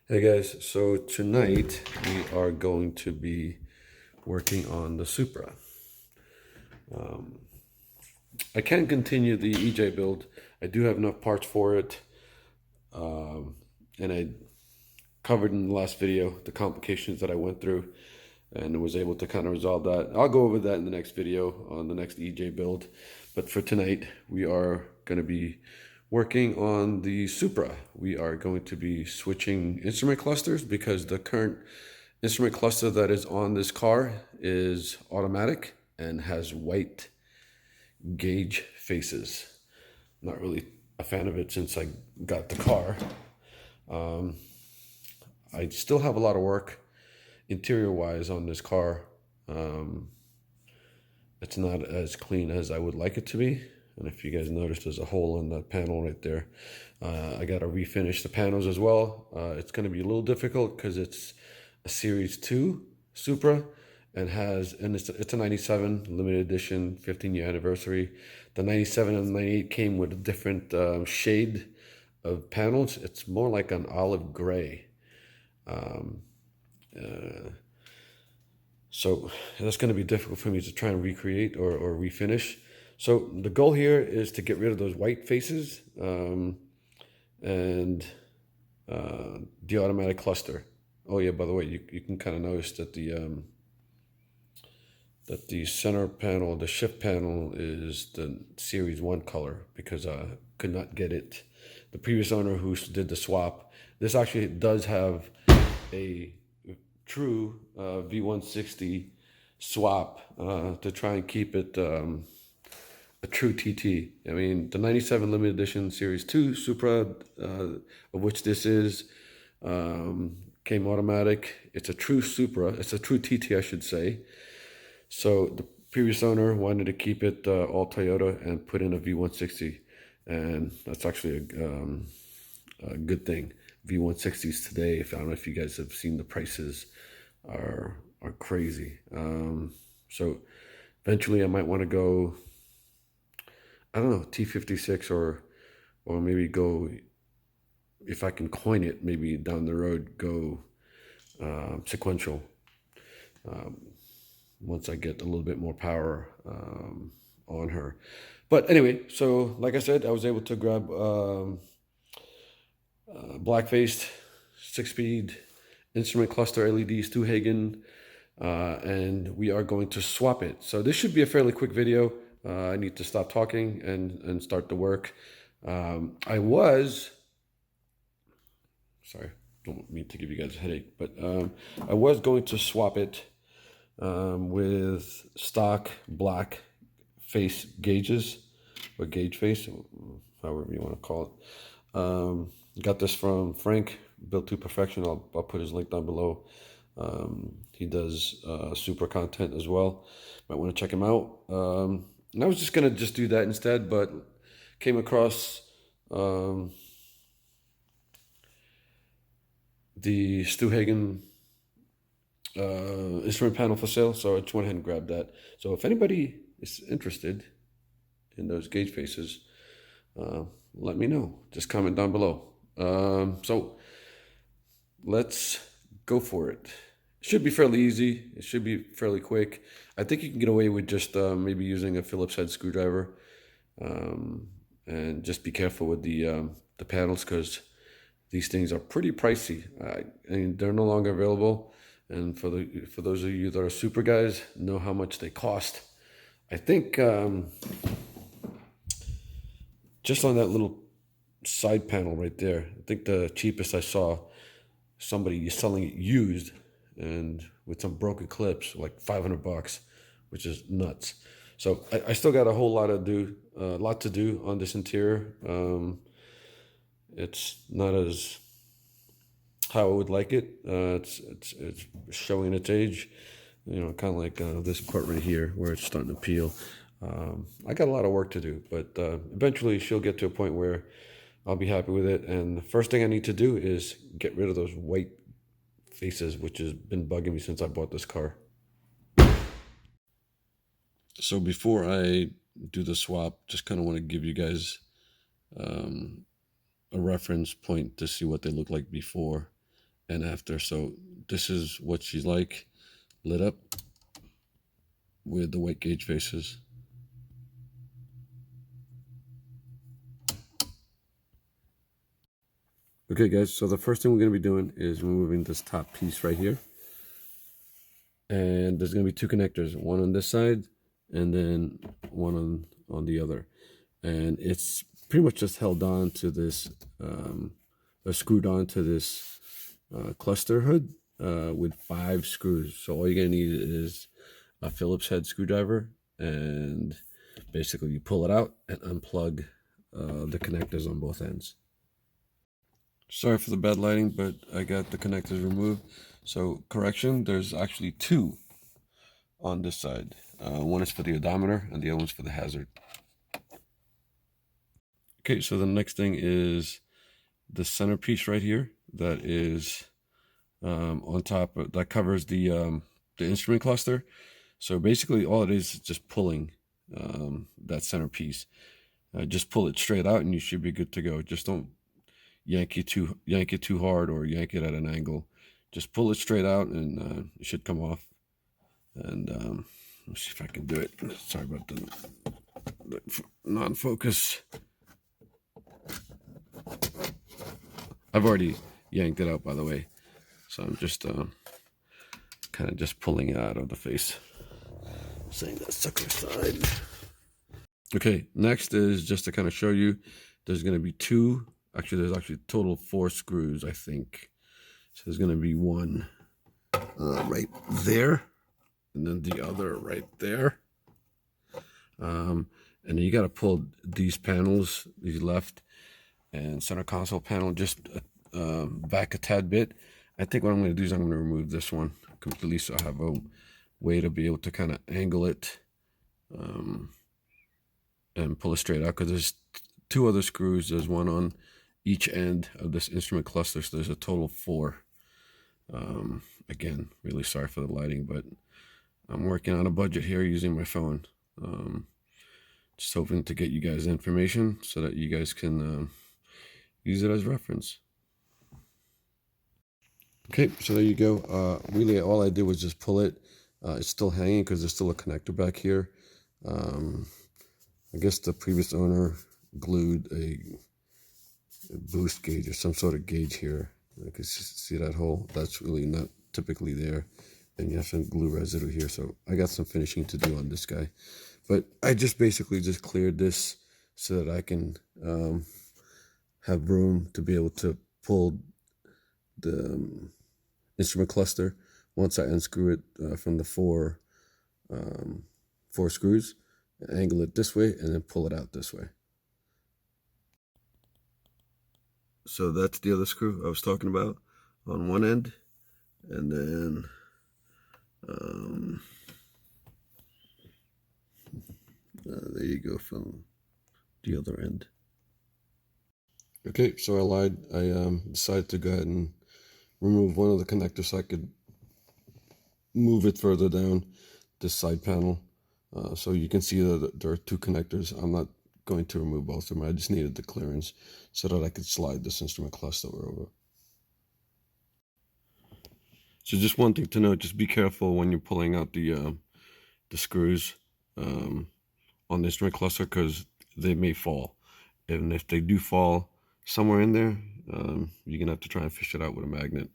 Hey guys, so tonight we are going to be working on the Supra. I can continue the EJ build. I do have enough parts for it, and I covered in the last video the complications that I went through and was able to kind of resolve that. I'll go over that in the next video on the next EJ build. But for tonight, we are going to be working on the Supra. We are going to be switching instrument clusters because the current instrument cluster that is on this car is automatic and has white gauge faces. Not really a fan of it since I got the car. I still have a lot of work interior wise on this car. It's not as clean as I would like it to be. And if you guys notice, there's a hole in the panel right there. I got to refinish the panels as well. It's going to be a little difficult because it's a Series 2 Supra and it's a 97 limited edition 15-year anniversary. The 97 and the 98 came with a different shade of panels. It's more like an olive gray. So that's going to be difficult for me to try and recreate or refinish. So the goal here is to get rid of those white faces and the automatic cluster. Oh yeah, by the way, you can kind of notice that the center panel, the shift panel, is the Series 1 color because I could not get it. The previous owner who did the swap, this actually does have a true V160 swap to try and keep it a true TT. I mean, the 97 limited edition Series 2 Supra, of which this is, came automatic. It's a true Supra. It's a true TT, I should say. So the previous owner wanted to keep it all Toyota and put in a V160. And that's actually a good thing. V160s today, if I don't know if you guys have seen the prices, are crazy. So eventually I might want to go, I don't know, T56 or maybe go, if I can coin it, maybe down the road, go sequential. Once I get a little bit more power on her. But anyway, so like I said, I was able to grab black-faced 6-speed instrument cluster LED STU HAGEN, and we are going to swap it. So this should be a fairly quick video. I need to stop talking and start the work. I was, sorry, don't mean to give you guys a headache, but I was going to swap it with stock black face gauges, or gauge face, however you want to call it. Got this from Frank, built to perfection. I'll put his link down below. He does Supra content as well. Might want to check him out. And I was just gonna do that instead, but came across the STU HAGEN instrument panel for sale, so I just went ahead and grabbed that. So if anybody is interested in those gauge faces, let me know. Just comment down below. So let's go for it. It should be fairly easy. It should be fairly quick. I think you can get away with just maybe using a Phillips head screwdriver, and just be careful with the panels because these things are pretty pricey. And they're no longer available. And for those of you that are Supra guys, know how much they cost. I think just on that little side panel right there, I think the cheapest I saw somebody selling it used and with some broken clips, like $500, which is nuts. So I still got a whole lot to do on this interior. It's not as how I would like it. It's showing its age, you know, kind of like this part right here where it's starting to peel. I got a lot of work to do, but eventually she'll get to a point where I'll be happy with it. And the first thing I need to do is get rid of those white faces, which has been bugging me since I bought this car. So before I do the swap, just kind of want to give you guys a reference point to see what they look like before and after. So this is what she's like, lit up with the white gauge faces. Okay guys, so the first thing we're going to be doing is removing this top piece right here. And there's going to be two connectors, one on this side and then one on the other. And it's pretty much just held on to this, or screwed on to this cluster hood with 5 screws. So all you're going to need is a Phillips head screwdriver, and basically you pull it out and unplug the connectors on both ends. Sorry for the bad lighting, but I got the connectors removed. So correction, there's actually 2 on this side. One is for the odometer and the other one's for the hazard. Okay, so the next thing is the centerpiece right here that is on top of, that covers the instrument cluster. So basically all it is just pulling that centerpiece. Just pull it straight out and you should be good to go. Just don't yank it too hard or yank it at an angle. Just pull it straight out and it should come off. And let's see if I can do it. Sorry about the non-focus. I've already yanked it out, by the way. So I'm just kind of just pulling it out of the face. Saying that sucker aside. Okay, next is just to kind of show you, there's going to be 2, there's actually a total of 4 screws, I think. So there's going to be one right there, and then the other right there. And then you got to pull these panels, these left and center console panel, just back a tad bit. I think what I'm going to do is I'm going to remove this one completely, so I have a way to be able to kind of angle it and pull it straight out, because there's 2 other screws. There's one on each end of this instrument cluster, so there's a total of 4. Again, really sorry for the lighting, but I'm working on a budget here using my phone. Just hoping to get you guys information so that you guys can use it as reference. Okay, so there you go. Really, all I did was just pull it. It's still hanging because there's still a connector back here. I guess the previous owner glued a boost gauge or some sort of gauge here. I can see that hole. That's really not typically there. And you have some glue residue here. So I got some finishing to do on this guy. But I just basically just cleared this so that I can have room to be able to pull the instrument cluster once I unscrew it from the 4 screws, angle it this way, and then pull it out this way. So that's the other screw I was talking about on one end, and then there you go from the other end. Okay, so I lied. I decided to go ahead and remove one of the connectors so I could move it further down this side panel. So you can see that there are 2 connectors. I'm not going to remove both of them. I just needed the clearance so that I could slide this instrument cluster over. So just one thing to note, just be careful when you're pulling out the screws on the instrument cluster, because they may fall. And if they do fall somewhere in there, you're going to have to try and fish it out with a magnet.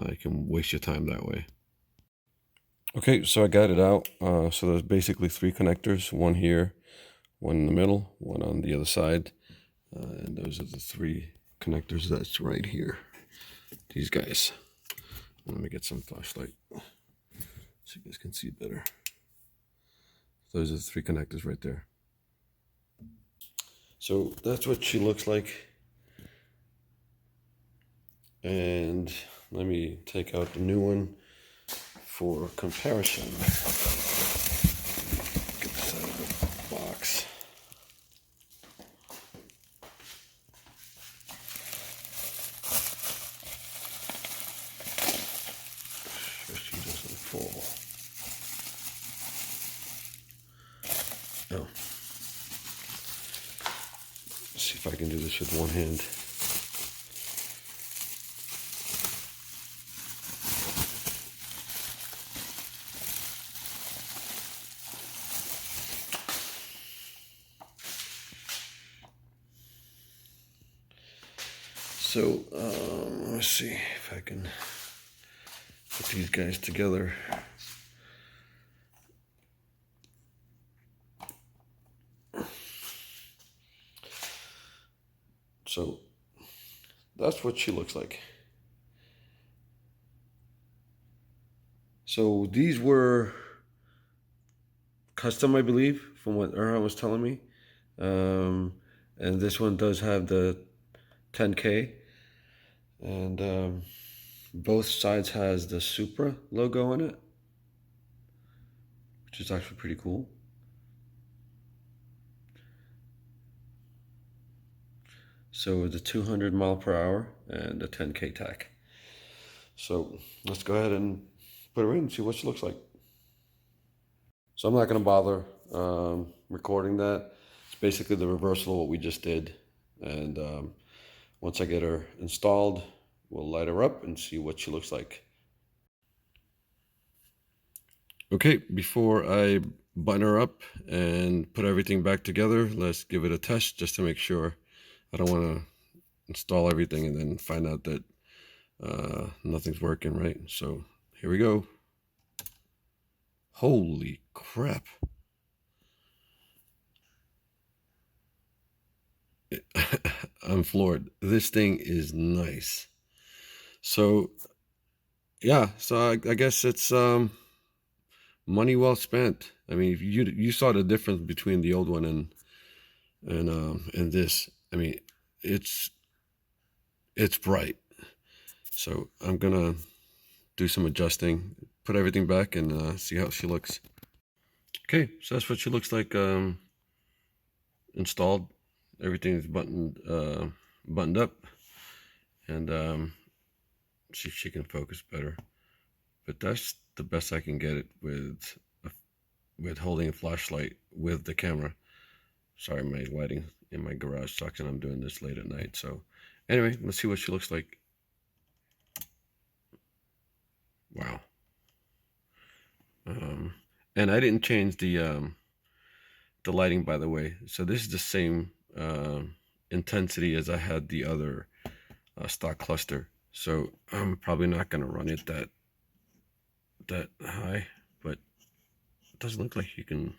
You can waste your time that way. Okay, so I got it out. So there's basically 3 connectors, one here, one in the middle, one on the other side. And those are the 3 connectors that's right here. These guys. Let me get some flashlight so you guys can see better. Those are the 3 connectors right there. So that's what she looks like. And let me take out the new one for comparison. Get this out of the box. So she doesn't fall. Oh. Let's see if I can do this with one hand. So let's see if I can put these guys together. So that's what she looks like. So these were custom, I believe, from what Erhan was telling me. And this one does have the 10K. And both sides has the Supra logo on it, which is actually pretty cool. So the 200 mile per hour and the 10K tack. So let's go ahead and put her in and see what she looks like. So I'm not going to bother recording that. It's basically the reversal of what we just did. And once I get her installed, we'll light her up and see what she looks like. Okay, before I button her up and put everything back together, let's give it a test just to make sure. I don't want to install everything and then find out that nothing's working, right? So here we go. Holy crap. I'm floored. This thing is nice. So yeah, so I guess it's money well spent. I mean, you saw the difference between the old one and this. I mean, it's bright. So I'm gonna do some adjusting, put everything back, and see how she looks. Okay, so that's what she looks like installed. Everything's buttoned up, and see if she can focus better. But that's the best I can get it with holding a flashlight with the camera. Sorry, my lighting in my garage sucks, and I'm doing this late at night. So anyway, let's see what she looks like. Wow. And I didn't change the lighting, by the way. So this is the same intensity as I had the other stock cluster. So I'm probably not going to run it that high, but it doesn't look like you can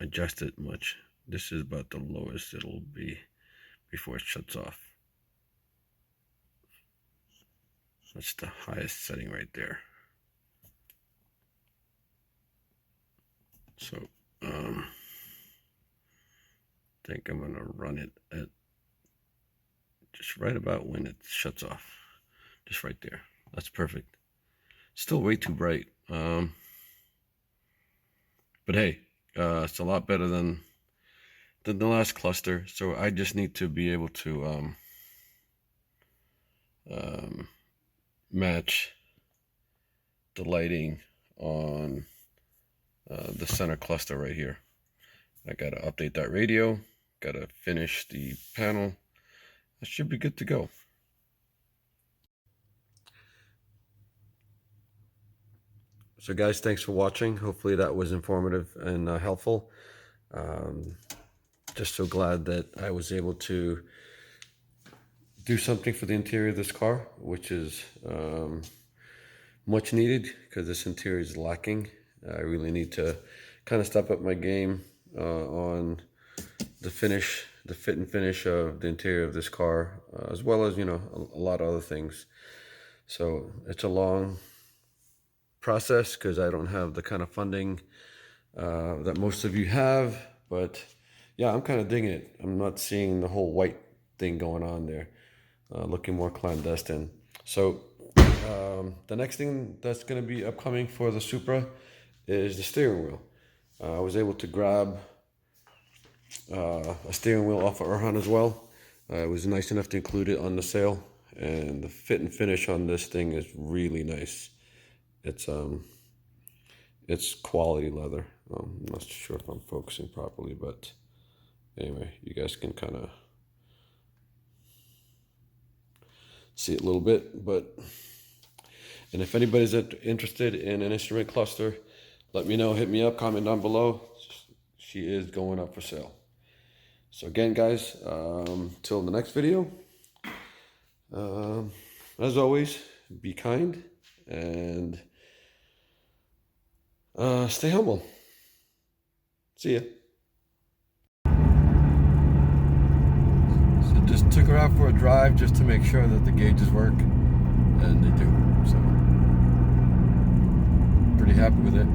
adjust it much. This is about the lowest it'll be before it shuts off. That's the highest setting right there. So I think I'm gonna run it at just right about when it shuts off. Just right there. That's perfect. Still way too bright. But hey, it's a lot better than the last cluster. So I just need to be able to match the lighting on the center cluster right here. I gotta update that radio, gotta finish the panel. That should be good to go. So guys, thanks for watching. Hopefully that was informative and helpful. Just so glad that I was able to do something for the interior of this car, which is much needed because this interior is lacking. I really need to kind of step up my game on the finish, the fit and finish of the interior of this car, as well as, you know, a lot of other things. So it's a long process because I don't have the kind of funding that most of you have, but yeah, I'm kind of digging it. I'm not seeing the whole white thing going on there, looking more clandestine. So the next thing that's going to be upcoming for the Supra is the steering wheel. I was able to grab a steering wheel off of Erhan as well. It was nice enough to include it on the sale, and the fit and finish on this thing is really nice. It's quality leather. I'm not sure if I'm focusing properly, but anyway, you guys can kind of see it a little bit. And if anybody's interested in an instrument cluster, let me know. Hit me up, comment down below. She is going up for sale. So again, guys, till the next video, As always, be kind and stay humble. See ya. So just took her out for a drive just to make sure that the gauges work, and they do. So pretty happy with it.